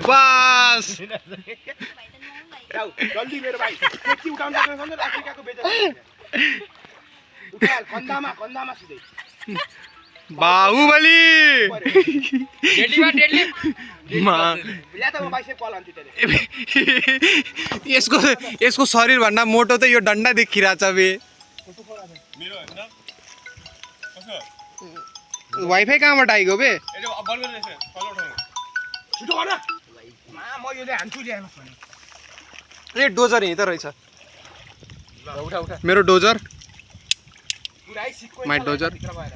बस जल्दी मेरो भाइ टेक्सी उठाउन सक्दैन अफ्रिकाको बेचा उठाल कन्दामा सिधै बाहुबली डेडली या त म बाइसेप कल हान्छु त्यसले यसको शरीर भन्दा मोटो त यो डन्डा देखिरहेछ बे मेरो हैन कसो वाइफाई कहाँबाट आइगयो बे यसले बन्द गर्नु रहेछ फलो उठाउनु छिटो गर मा म योले हान्छु ल्याएन भने ए डोजर यहीँ त रहेछ उठा मेरो डोजर पुरै सिक्को माइ डोजर भित्र भएर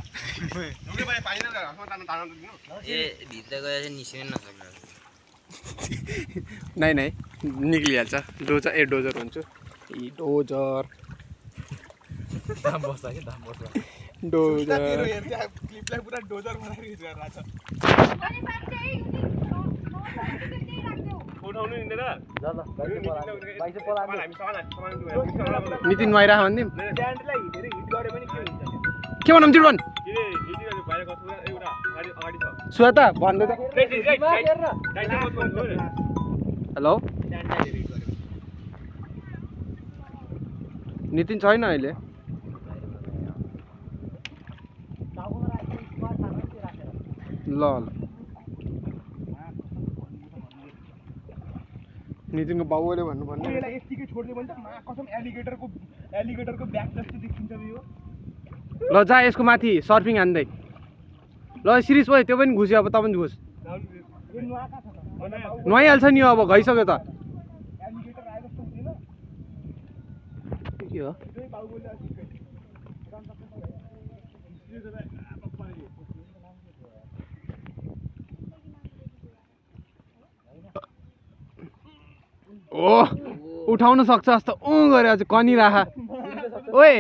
ढुङ्गे भाइ पानी न घाँसमा तान्न दिनु ए भित्र गएर चाहिँ निस्किन नसक्नु नै निक्लिहाल्छ डोजर ए डोजर हुन्छ ए डोजर दाम बस्छ के दाम बस्छ डोजर तेरो हेर त्यहाँ क्लिपलाई पुरा डोजर बनाएर युज गरेर आछ उठाउनु नि र ल बाइसे पला हामी समान नितिन माइरा भन्दिम स्ट्यान्डलाई धेरै हिट गरे पनि के हुन्छ के भनौँ चिडवन किन हिट गरे बाहिर कस्तो एउटा अगाडि छ श्वेता भन्दै त हेलो नितिन छैन अहिले ल नितिनको बाबुले भन्नुपर्ने यसलाई यतिकै छोड्दियो भने त मा कसम एलिगेटरको ब्याक जस्तो देखिन्छ यो ल जा यसको माथि सर्फिङ हान्दै ल सिरिज भयो त्यो पनि घुस्यो अब त पनि घुस नुहाइहाल्छ नि अब गइसक्यो त एलिगेटर आए जस्तो हुँदैन के हो ओ उठाउन सक्छ जस्तो गरे अझ कनी राखा ओए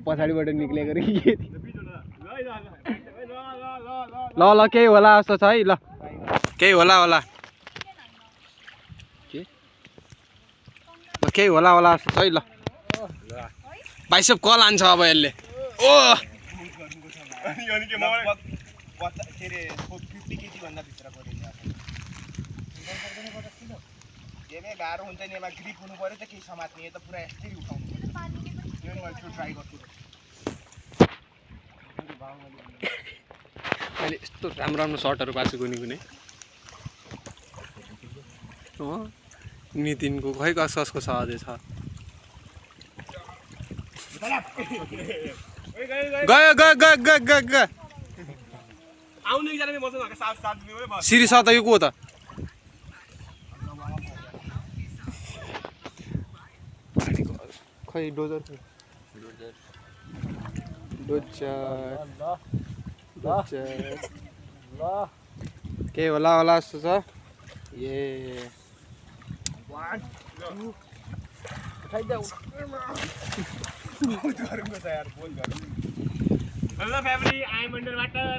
पछाडिबाट निक्लेको रे ल केही होला जस्तो छ है ल केही होला के ल केही होला जस्तो छ है ल बाइसेप कल हान्छ अब यसले ओ अनि के मलाई के रे 50 केजी भन्दा भित्र गरिन्छ गेमै गाह्रो हुन्छ नि यसमा ग्रिप हुनु पर्यो त केही समात्ने यो त पुरा यसरी उठाउनु पर्छ यो म एकचोटि ट्राई गर्छु अहिले यस्तो राम्रो सर्टहरू पाएको कुनै नितिनको खै कसको छ अझै छ गयो आउनु एकजना मसँग हक साथ दिनु है बस सिरी साथ यो को त खै डोजर के होला जस्तो छ ए hello family I am under water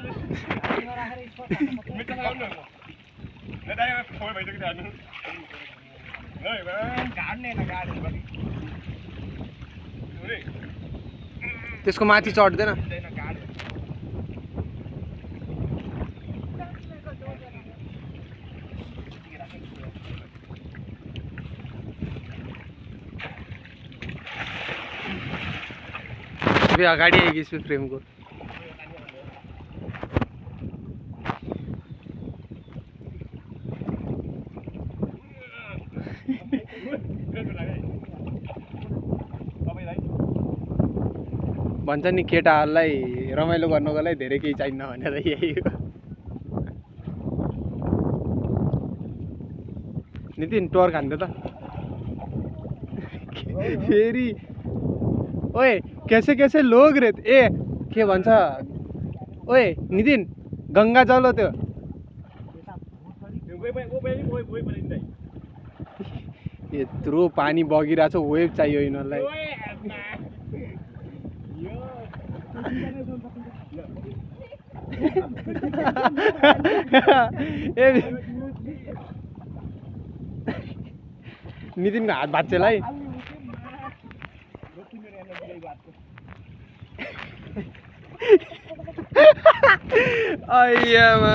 मित्र खाउनु न दाइ फोन भइसक्यो थाहा नै गाड्ने न गाड्ने त्यसको माथि चढ्दैन अगाडि आइगएछु फ्रेमको भन्छ नि केटाहरूलाई रमाइलो गर्नको लागि धेरै केही चाहिन्न भनेर यही हो नितिन टोर्क हान्दै त फेरि ओए कैसे लोग रे ए के भन्छ ओए नितिन गङ्गा जल हो त्यो यत्रो पानी बगिरहेछ वेभ चाहियो यिनीहरूलाई नितिनको हात भाँच्चेलाई अय्यामा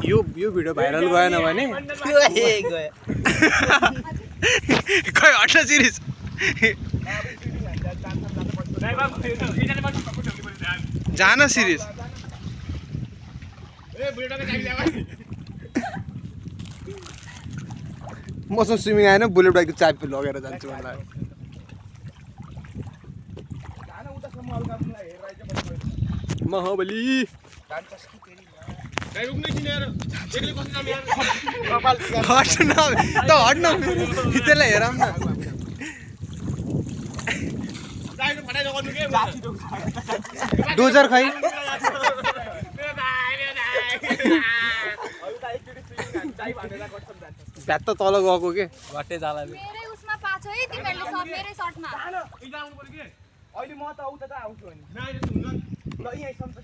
यो भिडियो भाइरल गएन भने खै हट्न सिरिज जान सिरिज मसँग स्विमिङ आएन बुलेट बाइकको चाबी लगेर जान्छु मलाई महाबली हट्न त हट्न त्यसलाई हेरौँ न डोजर खै भ्याट त तल गएको के घटे जाला मेरै उसमा पाछौ है तिमीहरुले सब मेरै सर्टमा अहिले म त उता त आउँछु अनि ल यहीँ सम्झ